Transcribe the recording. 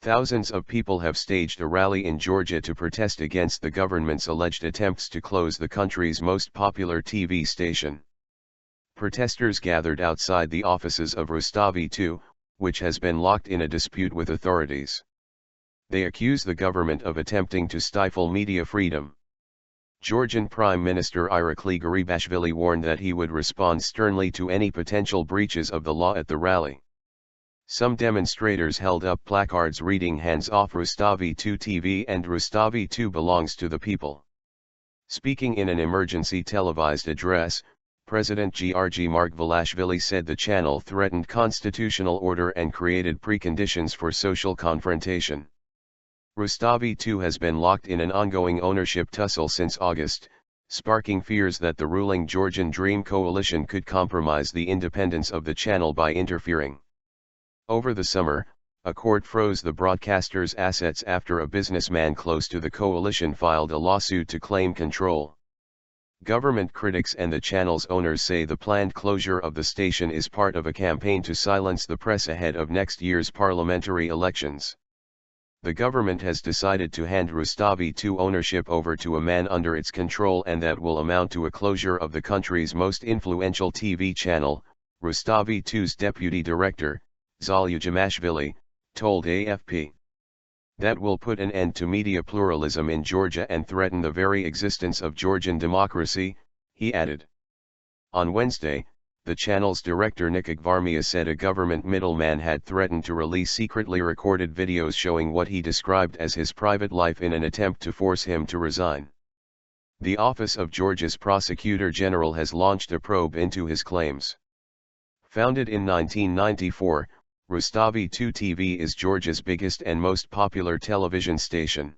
Thousands of people have staged a rally in Georgia to protest against the government's alleged attempts to close the country's most popular TV station. Protesters gathered outside the offices of Rustavi 2, which has been locked in a dispute with authorities. They accuse the government of attempting to stifle media freedom. Georgian Prime Minister Irakli Gharibashvili warned that he would respond sternly to any potential breaches of the law at the rally. Some demonstrators held up placards reading "Hands off Rustavi 2 TV" and "Rustavi 2 belongs to the people." Speaking in an emergency televised address, President Giorgi Margvelashvili said the channel threatened constitutional order and created preconditions for social confrontation. Rustavi 2 has been locked in an ongoing ownership tussle since August, sparking fears that the ruling Georgian Dream coalition could compromise the independence of the channel by interfering. Over the summer, a court froze the broadcaster's assets after a businessman close to the coalition filed a lawsuit to claim control. Government critics and the channel's owners say the planned closure of the station is part of a campaign to silence the press ahead of next year's parliamentary elections. The government has decided to hand Rustavi 2 ownership over to a man under its control, and that will amount to a closure of the country's most influential TV channel. Rustavi 2's deputy director, Giorgi Margvelashvili, told AFP. That will put an end to media pluralism in Georgia and threaten the very existence of Georgian democracy, he added. On Wednesday, the channel's director Nika Varmia said a government middleman had threatened to release secretly recorded videos showing what he described as his private life in an attempt to force him to resign. The Office of Georgia's Prosecutor General has launched a probe into his claims. Founded in 1994, Rustavi 2 TV is Georgia's biggest and most popular television station.